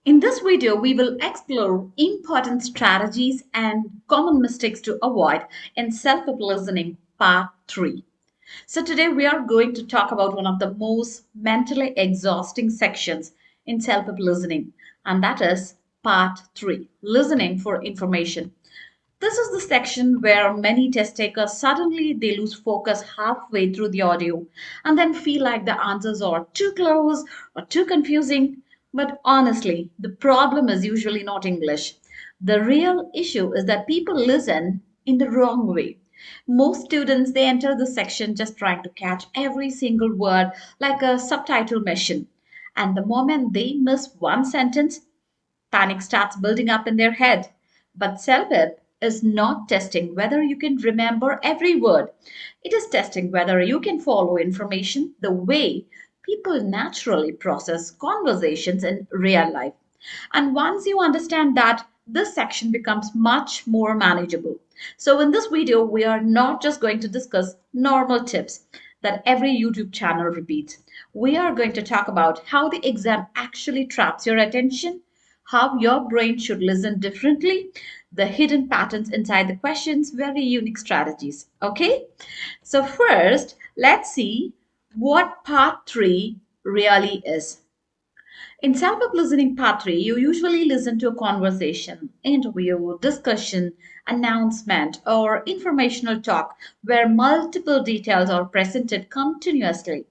In this video, we will explore important strategies and common mistakes to avoid in self-help listening part 3. So today we are going to talk about one of the most mentally exhausting sections in self-help listening, and that is part 3, listening for information. This is the section where many test takers suddenly they lose focus halfway through the audio and then feel like the answers are too close or too confusing. But honestly, the problem is usually not English. The real issue is that people listen in the wrong way. Most students they enter the section just trying to catch every single word like a subtitle machine. And the moment they miss one sentence, panic starts building up in their head. But CELPIP is not testing whether you can remember every word. It is testing whether you can follow information the way people naturally process conversations in real life. And once you understand that, this section becomes much more manageable. So, in this video, we are not just going to discuss normal tips that every YouTube channel repeats. We are going to talk about how the exam actually traps your attention, how your brain should listen differently, the hidden patterns inside the questions, very unique strategies. Okay? So, first, let's see what part 3 really is. In self-help listening part 3, you usually listen to a conversation, interview, discussion, announcement, or informational talk where multiple details are presented continuously.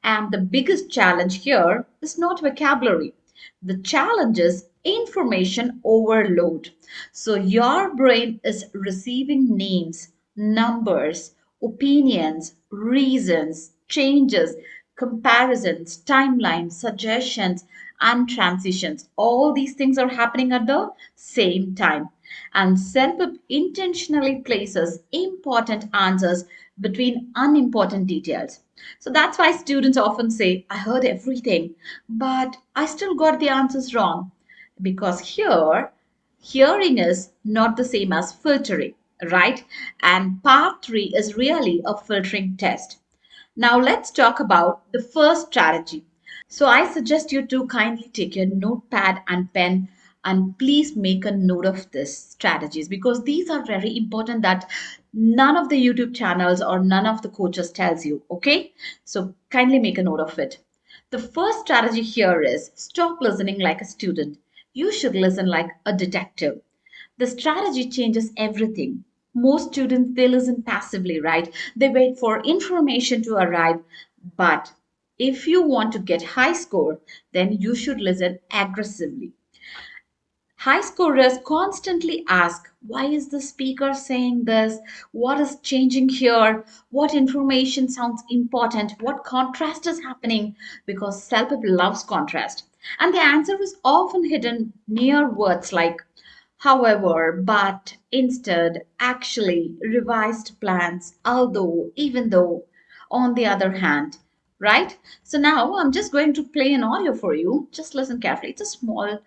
And the biggest challenge here is not vocabulary. The challenge is information overload. So your brain is receiving names, numbers, opinions, reasons, changes, comparisons, timelines, suggestions, and transitions. All these things are happening at the same time. And self intentionally places important answers between unimportant details. So that's why students often say, I heard everything, but I still got the answers wrong. Because here, hearing is not the same as filtering, right? And part 3 is really a filtering test. Now let's talk about the first strategy. So I suggest you to kindly take your notepad and pen and please make a note of this strategies because these are very important that none of the YouTube channels or none of the coaches tells you, okay? So kindly make a note of it. The first strategy here is stop listening like a student. You should listen like a detective. The strategy changes everything. Most students they listen passively, right? They wait for information to arrive. But if you want to get high score, then you should listen aggressively. High scorers constantly ask, why is the speaker saying this? What is changing here? What information sounds important? What contrast is happening? Because self loves contrast. And the answer is often hidden near words like however, but, instead, actually, revised plans, although, even though, on the other hand, right? So now I'm just going to play an audio for you. Just listen carefully. It's a small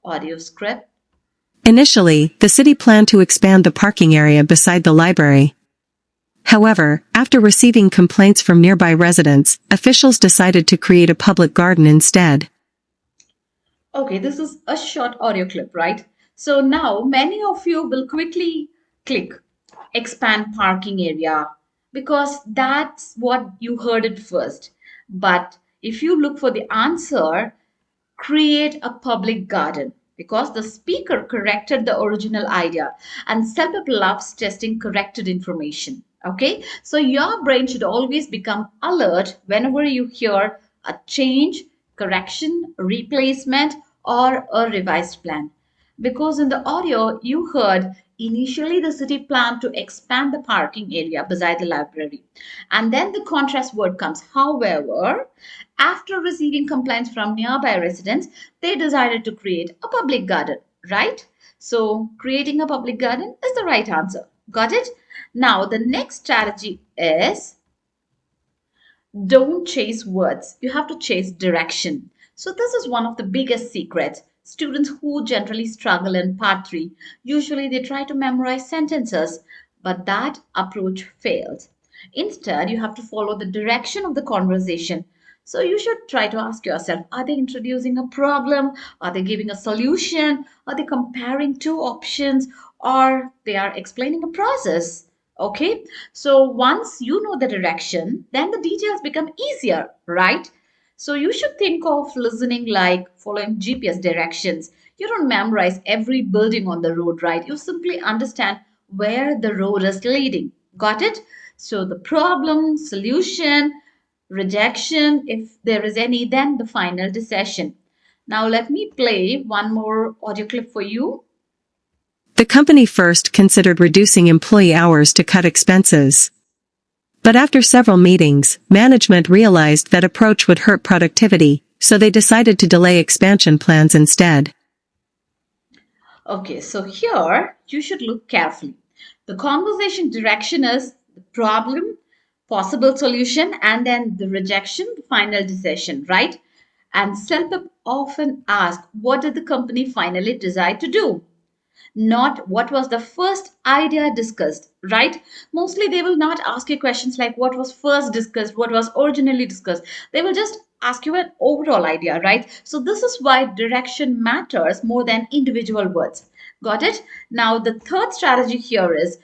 audio script. Initially, the city planned to expand the parking area beside the library. However, after receiving complaints from nearby residents, officials decided to create a public garden instead. Okay, this is a short audio clip, right? So now many of you will quickly click expand parking area because that's what you heard it first. But if you look for the answer, create a public garden because the speaker corrected the original idea and self loves testing corrected information. Okay, so your brain should always become alert whenever you hear a change, correction, replacement, or a revised plan. Because in the audio you heard initially the city planned to expand the parking area beside the library. And then the contrast word comes. However, after receiving complaints from nearby residents, they decided to create a public garden, right? So, creating a public garden is the right answer. Got it? Now, the next strategy is don't chase words. You have to chase direction. So, this is one of the biggest secrets. Students who generally struggle in part 3 usually they try to memorize sentences, but that approach fails. Instead, you have to follow the direction of the conversation. So you should try to ask yourself, are they introducing a problem? Are they giving a solution? Are they comparing two options? Or they are explaining a process? Okay, so once you know the direction, then the details become easier, right? So you should think of listening like following GPS directions. You don't memorize every building on the road, right? You simply understand where the road is leading. Got it? So the problem, solution, rejection, if there is any, then the final decision. Now let me play one more audio clip for you. The company first considered reducing employee hours to cut expenses. But after several meetings, management realized that approach would hurt productivity, so they decided to delay expansion plans instead. Okay, so here you should look carefully. The conversation direction is the problem, possible solution, and then the rejection, the final decision, right? And CELPIP often ask, what did the company finally decide to do? Not what was the first idea discussed, right? Mostly they will not ask you questions like what was first discussed, what was originally discussed. They will just ask you an overall idea, right? So this is why direction matters more than individual words. Got it? Now the third strategy here is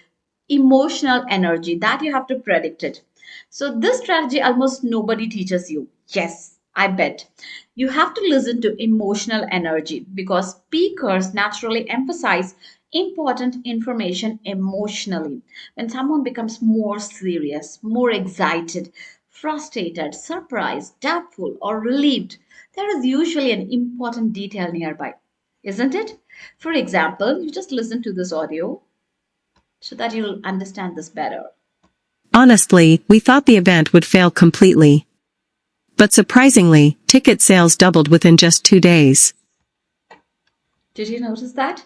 emotional energy that you have to predict it. So this strategy almost nobody teaches you. Yes, I bet. You have to listen to emotional energy because speakers naturally emphasize important information emotionally. When someone becomes more serious, more excited, frustrated, surprised, doubtful, or relieved, there is usually an important detail nearby, isn't it? For example, you just listen to this audio so that you'll understand this better. Honestly, we thought the event would fail completely. But surprisingly, ticket sales doubled within just 2 days. Did you notice that?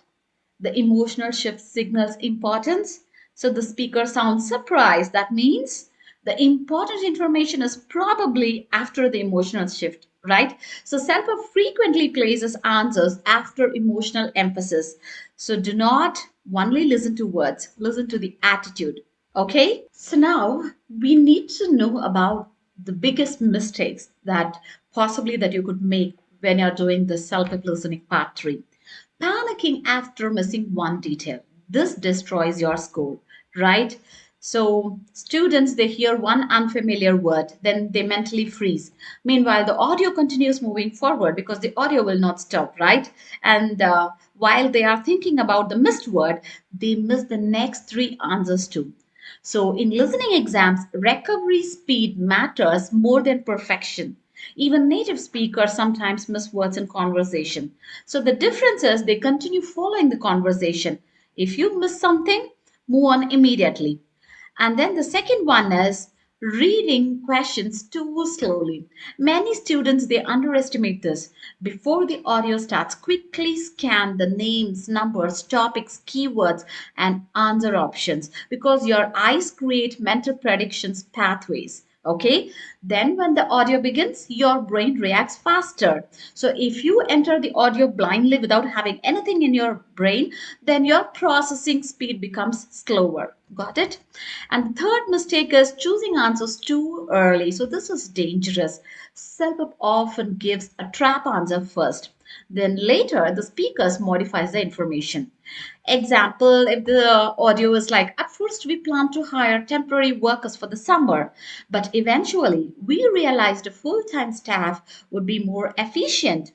The emotional shift signals importance. So the speaker sounds surprised. That means the important information is probably after the emotional shift, right? So self frequently places answers after emotional emphasis. So do not only listen to words, listen to the attitude. Okay? So now we need to know about the biggest mistakes that possibly that you could make when you're doing the self listening part 3. Panicking after missing one detail. This destroys your score, right? So students they hear one unfamiliar word, then they mentally freeze. Meanwhile, the audio continues moving forward because the audio will not stop, right? And while they are thinking about the missed word, they miss the next three answers too. So, in listening exams, recovery speed matters more than perfection. Even native speakers sometimes miss words in conversation. So, the difference is they continue following the conversation. If you miss something, move on immediately. And then the second one is reading questions too slowly. Many students they underestimate this. Before the audio starts, quickly scan the names, numbers, topics, keywords, and answer options because your eyes create mental predictions pathways. Okay, then when the audio begins, your brain reacts faster. So if you enter the audio blindly without having anything in your brain, then your processing speed becomes slower. Got it? And the third mistake is choosing answers too early. So this is dangerous. Self often gives a trap answer first. Then later, the speakers modifies the information. Example, if the audio is like, at first we plan to hire temporary workers for the summer, but eventually we realized a full-time staff would be more efficient.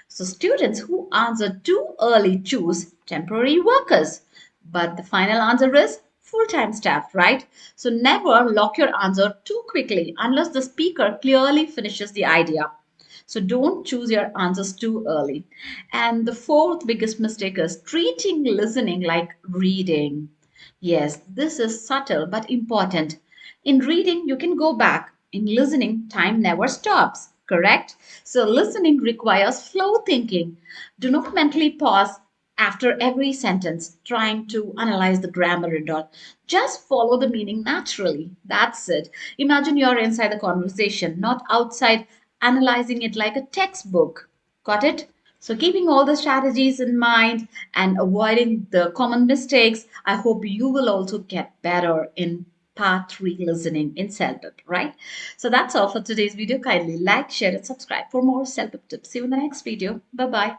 So students who answer too early choose temporary workers. But the final answer is full-time staff, right? So never lock your answer too quickly unless the speaker clearly finishes the idea. So don't choose your answers too early. And the fourth biggest mistake is treating listening like reading. Yes, this is subtle but important. In reading, you can go back. In listening, time never stops, correct? So listening requires flow thinking. Do not mentally pause after every sentence trying to analyze the grammar and all. Just follow the meaning naturally. That's it. Imagine you're inside the conversation, not outside analyzing it like a textbook. Got it? So, keeping all the strategies in mind and avoiding the common mistakes, I hope you will also get better in part 3 listening in CELPIP, right? So that's all for today's video. Kindly like, share, and subscribe for more CELPIP tips. See you in the next video. Bye bye.